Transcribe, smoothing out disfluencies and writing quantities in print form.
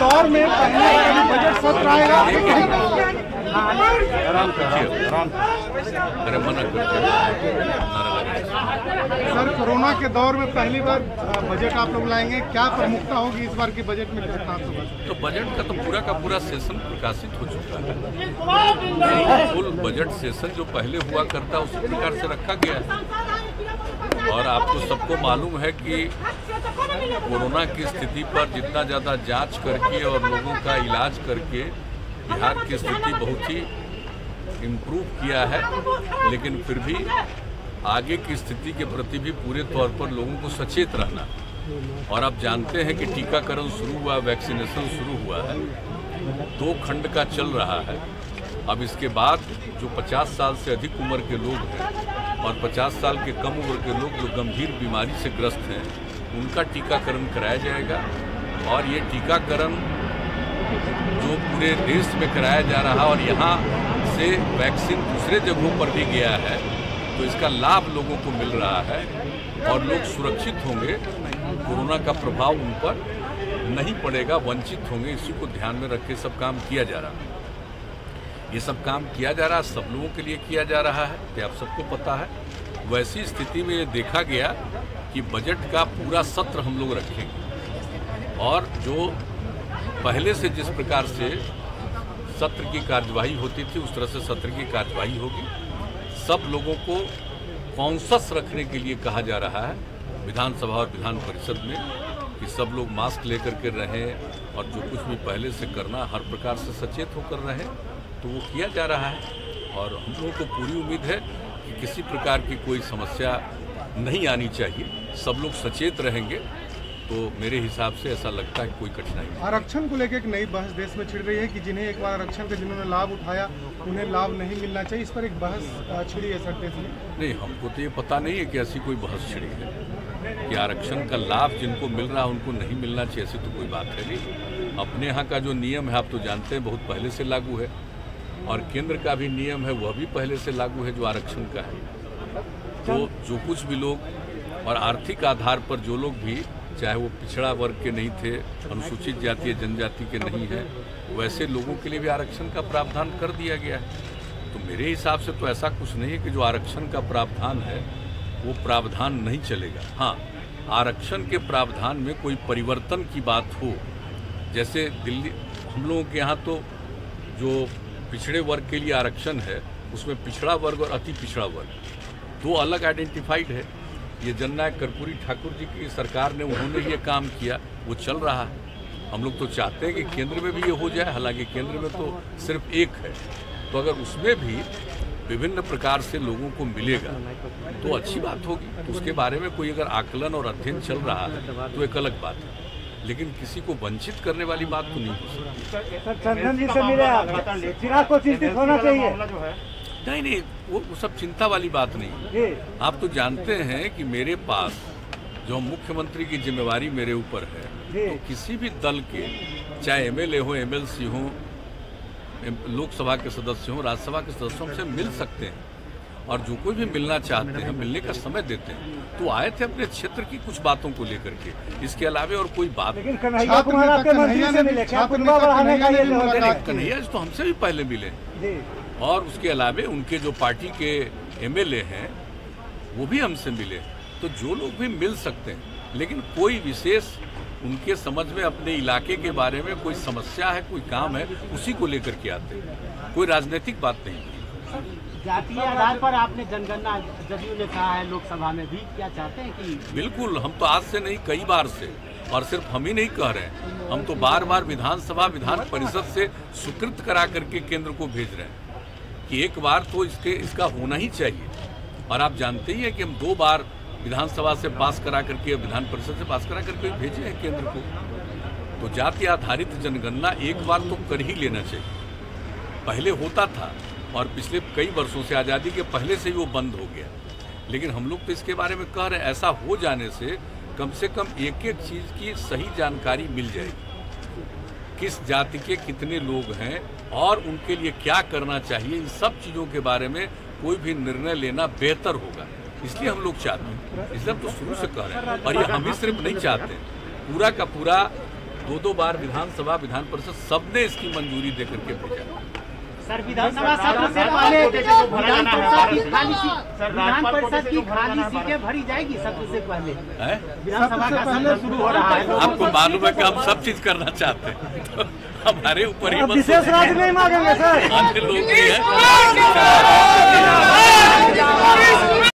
दौर में पहले बजट सत्र आएगा। सर, कोरोना के दौर में पहली बार बजट आप लोग लाएंगे, क्या प्रमुखता होगी इस बार के बजट में? तो बजट का तो पूरा का पूरा सेशन प्रकाशित हो चुका है। फुल बजट सेशन जो पहले हुआ करता उसी प्रकार से रखा गया है। और आपको सबको मालूम है कि कोरोना की स्थिति पर जितना ज़्यादा जांच करके और लोगों का इलाज करके बिहार की स्थिति बहुत ही इम्प्रूव किया है, लेकिन फिर भी आगे की स्थिति के प्रति भी पूरे तौर पर लोगों को सचेत रहना। और आप जानते हैं कि टीकाकरण शुरू हुआ, वैक्सीनेशन शुरू हुआ है, 2 खंड का चल रहा है। अब इसके बाद जो 50 साल से अधिक उम्र के लोग हैं और 50 साल के कम उम्र के लोग जो गंभीर बीमारी से ग्रस्त हैं, उनका टीकाकरण कराया जाएगा। और ये टीकाकरण जो पूरे देश में कराया जा रहा और यहाँ से वैक्सीन दूसरे जगहों पर भी गया है, तो इसका लाभ लोगों को मिल रहा है और लोग सुरक्षित होंगे, कोरोना का प्रभाव उन पर नहीं पड़ेगा, वंचित होंगे। इसी को ध्यान में रख के सब काम किया जा रहा है। ये सब काम किया जा रहा है, सब लोगों के लिए किया जा रहा है, ये आप सबको पता है। वैसी स्थिति में देखा गया कि बजट का पूरा सत्र हम लोग रखेंगे और जो पहले से जिस प्रकार से सत्र की कार्यवाही होती थी उस तरह से सत्र की कार्यवाही होगी। सब लोगों को कॉन्शस रखने के लिए कहा जा रहा है विधानसभा और विधान परिषद में कि सब लोग मास्क लेकर के रहें और जो कुछ भी पहले से करना हर प्रकार से सचेत होकर रहें, तो वो किया जा रहा है। और हम लोगों को पूरी उम्मीद है कि किसी प्रकार की कोई समस्या नहीं आनी चाहिए, सब लोग सचेत रहेंगे, तो मेरे हिसाब से ऐसा लगता है कोई कठिनाई नहीं। आरक्षण को लेकर एक नई बहस देश में छिड़ रही है कि जिन्हें एक बार आरक्षण का जिन्होंने लाभ उठाया उन्हें लाभ नहीं मिलना चाहिए, इस पर एक बहस छिड़ी है सर देश में। नहीं, हमको तो ये पता नहीं है कि ऐसी कोई बहस छिड़ी है कि आरक्षण का लाभ जिनको मिल रहा है उनको नहीं मिलना चाहिए, ऐसी तो कोई बात है नहीं। अपने यहाँ का जो नियम है आप तो जानते हैं बहुत पहले से लागू है, और केंद्र का भी नियम है वह भी पहले से लागू है जो आरक्षण का है। तो जो कुछ भी लोग और आर्थिक आधार पर जो लोग भी, चाहे वो पिछड़ा वर्ग के नहीं थे, अनुसूचित जाति जनजाति के नहीं है, वैसे लोगों के लिए भी आरक्षण का प्रावधान कर दिया गया है। तो मेरे हिसाब से तो ऐसा कुछ नहीं है कि जो आरक्षण का प्रावधान है वो प्रावधान नहीं चलेगा। हाँ, आरक्षण के प्रावधान में कोई परिवर्तन की बात हो, जैसे दिल्ली, हम लोगों के यहाँ तो जो पिछड़े वर्ग के लिए आरक्षण है उसमें पिछड़ा वर्ग और अति पिछड़ा वर्ग 2 अलग आइडेंटिफाइड है। ये जननायक कर्पूरी ठाकुर जी की सरकार ने उन्होंने ये काम किया, वो चल रहा है। हम लोग तो चाहते हैं कि केंद्र में भी ये हो जाए, हालांकि केंद्र में तो सिर्फ एक है, तो अगर उसमें भी विभिन्न प्रकार से लोगों को मिलेगा तो अच्छी बात होगी। तो उसके बारे में कोई अगर आकलन और अध्ययन चल रहा है तो एक अलग बात है, लेकिन किसी को वंचित करने वाली बात तो नहीं हो सकती। चंदन जी से मिले, चिराग को चिंतित होना चाहिए। नहीं, वो सब चिंता वाली बात नहीं। आप तो जानते हैं कि मेरे पास जो मुख्यमंत्री की जिम्मेवारी मेरे ऊपर है, तो किसी भी दल के, चाहे एमएलए हो, एमएलसी हो, लोकसभा के सदस्य हो, राज्यसभा के सदस्यों से मिल सकते हैं, और जो कोई भी मिलना चाहते हैं मिलने का समय देते हैं। तो आए थे अपने क्षेत्र की कुछ बातों को लेकर के, इसके अलावे और कोई बात नहीं। कन्हैया तो हमसे भी पहले मिले, और उसके अलावे उनके जो पार्टी के एमएलए हैं वो भी हमसे मिले। तो जो लोग भी मिल सकते हैं, लेकिन कोई विशेष उनके समझ में अपने इलाके के बारे में कोई समस्या है, कोई काम है, उसी को लेकर के आते हैं, कोई राजनीतिक बात नहीं। जातीय आधार पर आपने जनगणना जदयू ने कहा है लोकसभा में भी, क्या चाहते हैं कि? बिल्कुल, हम तो आज से नहीं कई बार से, और सिर्फ हम ही नहीं कह रहे हैं, हम तो बार बार विधानसभा विधान परिषद से स्वीकृत करा करके केंद्र को भेज रहे हैं कि एक बार तो इसका होना ही चाहिए। और आप जानते ही हैं कि हम 2 बार विधानसभा से पास करा करके, विधान परिषद से पास करा करके भेजे हैं केंद्र को। तो जाति आधारित जनगणना एक बार तो कर ही लेना चाहिए। पहले होता था और पिछले कई वर्षों से, आज़ादी के पहले से ही वो बंद हो गया, लेकिन हम लोग तो इसके बारे में कह रहे हैं ऐसा हो जाने से कम एक एक चीज़ की सही जानकारी मिल जाएगी, किस जाति के कितने लोग हैं और उनके लिए क्या करना चाहिए। इन सब चीज़ों के बारे में कोई भी निर्णय लेना बेहतर होगा, इसलिए हम लोग चाहते हैं, इसलिए हम तो शुरू से कह रहे हैं। और ये हम ही सिर्फ नहीं चाहते, पूरा का पूरा 2 बार विधानसभा विधान परिषद सबने इसकी मंजूरी देकर के भेजा। सर विधानसभा सत्र से पहले विधान परिषद की खाली सीटें भरी जाएगी सत्र से पहले। विधानसभा का सत्र शुरू हो रहा है। आपको मालूम है कि हम सब चीज करना चाहते हैं, तो हमारे ऊपर ही विशेष राज्य नहीं मांगेंगे सर। लोग भी है।